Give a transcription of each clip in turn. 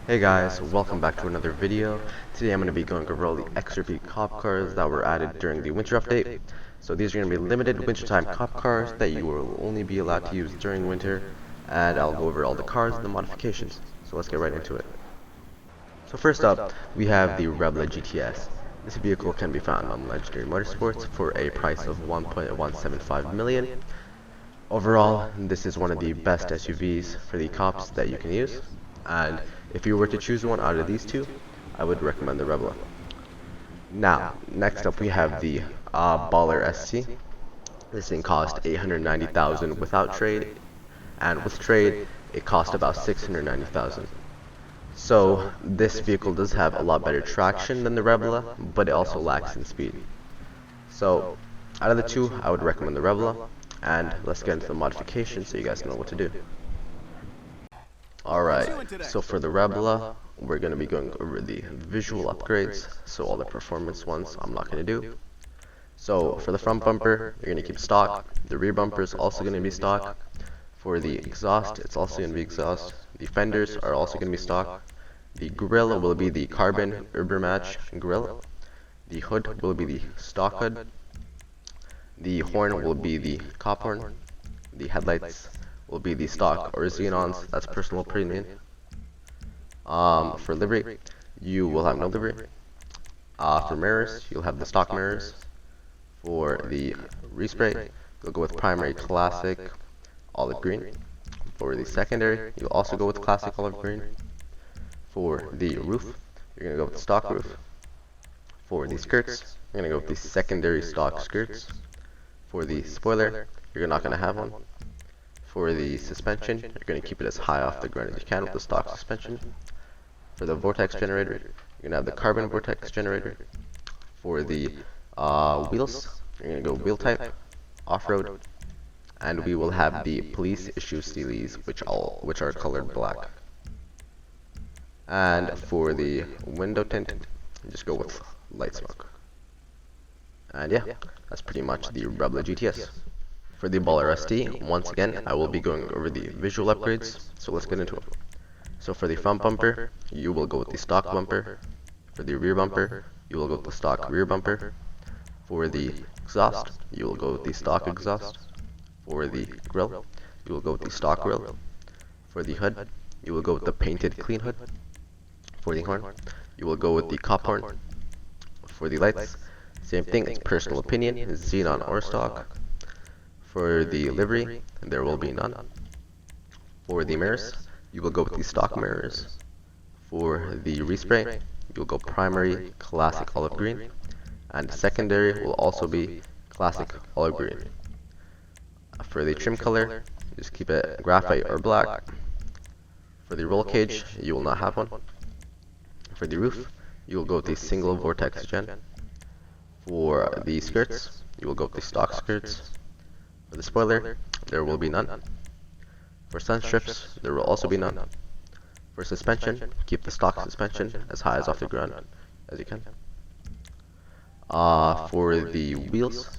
Hey guys, welcome back to another video. Today I'm going to be going over all the XRP cop cars that were added during the winter update. So these are going to be limited wintertime cop cars that you will only be allowed to use during winter, and I'll go over all the cars and the modifications. So let's get right into it. So first up, we have the Rebla GTS. This vehicle can be found on Legendary Motorsports for a price of 1.175 million. Overall, this is one of the best SUVs for the cops that you can use, and if you were to choose one out of these two, I would recommend the Rebla. Now, next up we have the Baller ST. This thing cost 890,000 without trade, and with trade, it cost about 690,000. So this vehicle does have a lot better traction than the Rebla, but it also lacks in speed. So out of the two, I would recommend the Rebla, and let's get into the modifications so you guys know what to do. Alright, so for the Rebla, we're going to be going over the visual upgrades, so all the performance ones I'm not going to do. So for the front bumper, you're going to keep stock. The rear bumper is also going to be stock. For the exhaust, it's also going to be exhaust. The fenders are also going to be stock. The grille will be the carbon Urbermatch grille. The hood will be the stock hood. The horn will be the cop horn. The headlights will be the stock or xenons, that's personal opinion. For livery, you will have no livery. For mirrors, you'll have the stock mirrors. For the respray, you'll go with primary classic olive green. For the secondary, you'll also go with classic olive green. For the roof, you're going to go with the stock roof. For the skirts, you're going to go with the secondary stock skirts. For the spoiler, you're not going to have one. For the suspension, you're going to keep it as high off the ground as you can with the stock suspension. For the vortex generator, you're going to have the carbon vortex generator. For the wheels, you're going to go wheel type, off-road, and we will have the police issue Steelies, which are colored black. And for the window tint, just go with light smoke. And yeah, that's pretty much the Rebla GTS. For the Baller ST, once again, I will be going over the visual upgrades, so let's get into it. So for the front bumper, you will go with the stock bumper. For the rear bumper, you will go with the stock rear bumper. For the exhaust, you will go with the stock exhaust. For the grille, you will go with the stock grille. For the hood, you will go with the painted clean hood. For the horn, you will go with the cop horn. For the lights, same thing, it's personal opinion, xenon or stock. For the livery, there will be none. For the mirrors, you will go with the stock mirrors. For the respray, you will go primary classic olive green, and secondary will also be classic olive green. For the trim color, just keep it graphite or black. For the roll cage, you will not have one. For the roof, you will go with the single vortex gen. For the skirts, you will go with the stock skirts. For the spoiler, there will be none. For sun strips, there will also be none. For suspension, keep the stock suspension as high as off the ground as you can. For the wheels,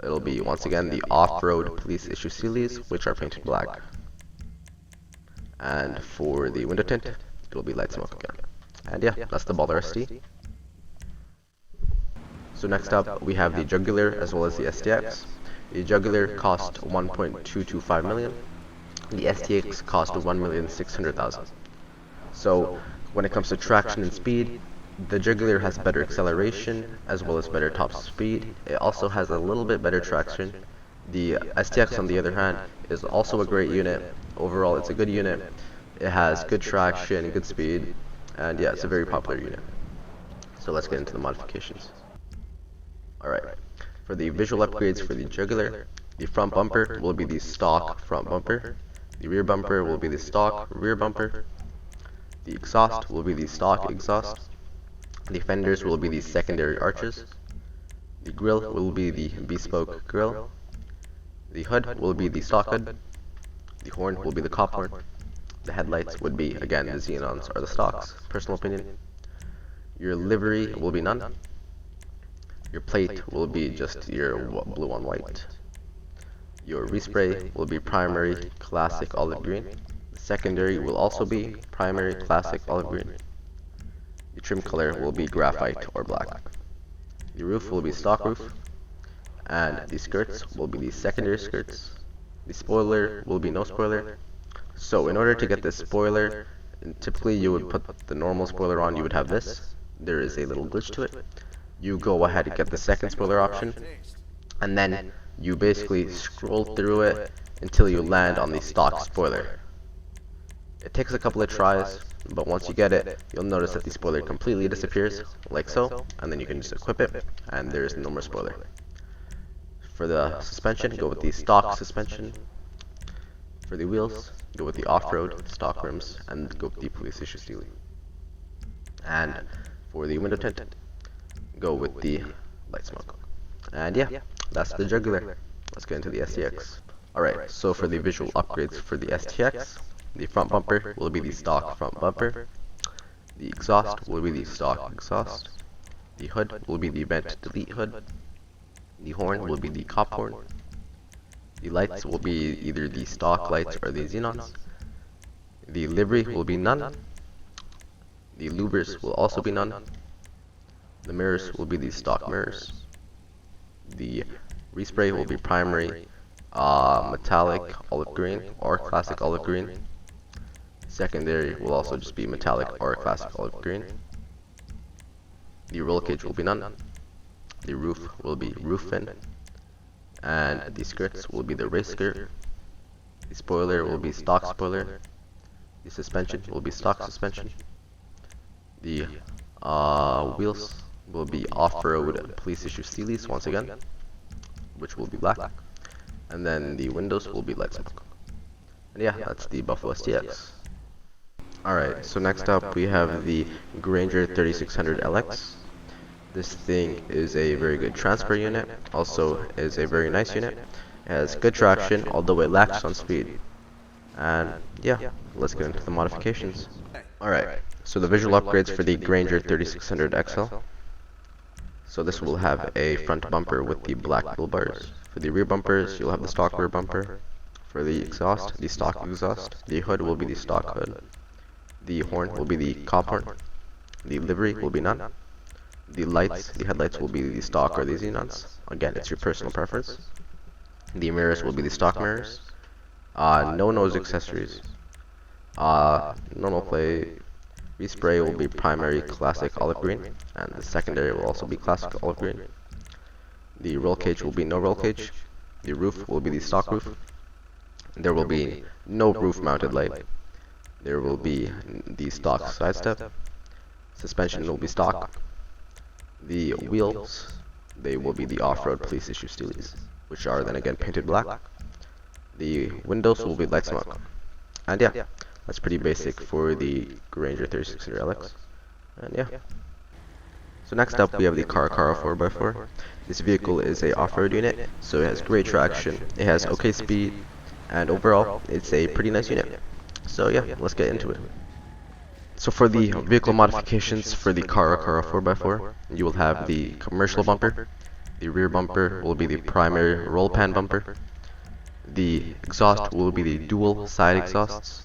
it'll be once again the off-road police issue Steelies, which are painted black. And for the window tint, it will be light smoke again. And yeah, that's the Baller ST. So next up, we have the Jugular as well as the STX. The Jugular cost 1.225 million. The STX cost 1,600,000. So when it comes to traction and speed, the Jugular has better acceleration as well as better top speed. It also has a little bit better traction. The STX, on the other hand, is also a great unit. Overall, it's a good unit. It has good traction, good speed, and yeah, it's a very popular unit. So let's get into the modifications. Alright, for the visual upgrades for the Jugular, the front bumper will be the stock front bumper. The rear bumper will be the stock rear bumper. The exhaust will be the stock exhaust. The fenders will be the secondary arches. The grille will be the bespoke grille. The hood will be the stock hood. The horn will be the cop horn. The headlights would be, again, the xenons or the stocks, personal opinion. Your livery will be none. Your plate will be just your blue on white. Your respray will be primary classic olive green. The secondary will also be primary classic olive green. The trim color will be graphite or black. The roof will be stock roof, and the skirts will be the secondary skirts. The spoiler will be no spoiler. So in order to get this spoiler, typically you would put the normal spoiler on, you would have this. There is a little glitch to it. You go ahead and get the second spoiler option, and then you basically scroll through it until you land on the stock spoiler. It takes a couple of tries, but once you get it, you'll notice that the spoiler completely disappears, like so, and then you can just equip it, and there is no more spoiler. For the suspension, go with the stock suspension. For the wheels, go with the off-road stock rims, and go with the police issue Steely. And for the window tint, go with the light smoke. And yeah, that's the jugular. Let's get into the STX. Alright, so for the visual upgrades for the STX, the front bumper will be the stock front bumper. The exhaust will be the stock exhaust. The hood will be the vent delete hood. The horn will be the cop horn. The lights will be either the stock lights or the xenons. The livery will be none. The louvers will also be none. The mirrors will be the stock mirrors. The respray will be primary metallic olive green or classic olive green. Secondary will also just be metallic or classic olive green. The roll cage will be none. The roof will be roof fin. And the skirts will be the race skirt. The spoiler will be stock spoiler. The suspension will be stock suspension. The wheels will be off-road police issue Steelies once again, which will be black. And then the windows will be light smoke. And yeah, that's the Buffalo STX. Alright, so next up we have the Grainger 3600 LX. This thing is a very good transfer unit, also is a very nice unit. It has good traction, although it lacks on speed. And yeah, let's get into the modifications. Alright, so the visual upgrades for the Grainger 3600 XL. So this will have a front bumper with the black bull bars. For the rear bumpers, you'll have the stock rear bumper. For the exhaust, the stock exhaust. The hood will be the stock hood. The horn will be the cop horn. The livery will be none. The lights, the headlights will be the stock or the xenons. Again, it's your personal preference. The mirrors will be the stock mirrors. No nose accessories. Normal plate. Respray will be primary classic olive green, and the secondary will also be classic olive green. The roll cage will be no roll cage. The roof will be the stock roof. There will be no roof mounted light. There will be the stock side step. Suspension will be stock. The wheels, they will be the off-road police issue Steelies, which are then again painted black. The windows will be light smoke. And yeah, that's pretty basic for the Grainger 3600 LX. And yeah. So next up we have the Caracara 4x4. This vehicle is a off-road unit, so it has great traction, it has okay speed, and overall it's a pretty nice unit. So yeah, let's get into it. So for the vehicle modifications for the Caracara 4x4, you will have the commercial bumper. The rear bumper will be the primary roll pan bumper. The exhaust will be the dual side exhausts.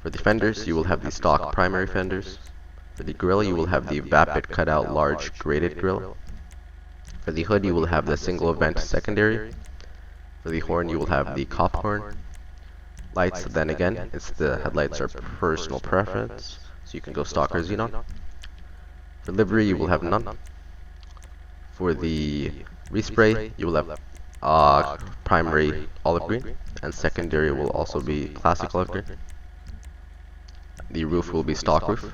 For the fenders, you will have the stock primary fenders. For the grille, you will have the Vapid cutout large graded grille. For the hood, you will have the single event secondary. For the horn, you will have the cop horn. Lights, then again, the headlights are personal preference, so you can go stock or xenon. For livery, you will have none. For the respray, you will have primary olive green, and secondary will also be classic olive green. The roof will be stock roof.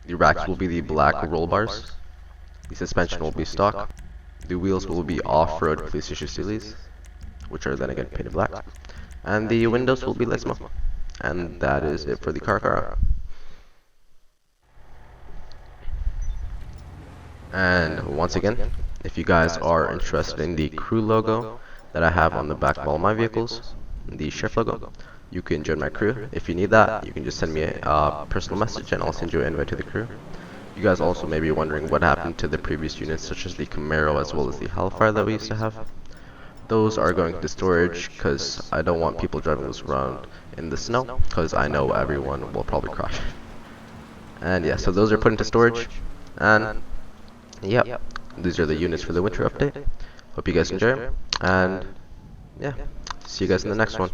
The racks will be the black roll bars. The suspension will be stock. The wheels will be off-road police issue Steelies, which are then again painted black. And the windows will be light smoke. And that is it for the Caracara. And once again, if you guys are interested in the crew logo that I have on the back of all my vehicles, the chef logo, you can join my crew. If you need that, you can just send me a personal message and I'll send you an invite to the crew. You guys also may be wondering what happened to the previous units, such as the Camaro as well as the Hellfire that we used to have. Those are going to storage because I don't want people driving those around in the snow, because I know everyone will probably crash. And yeah, so those are put into storage, and yeah, these are the units for the winter update. Hope you guys enjoy, and yeah, see you guys in the next one.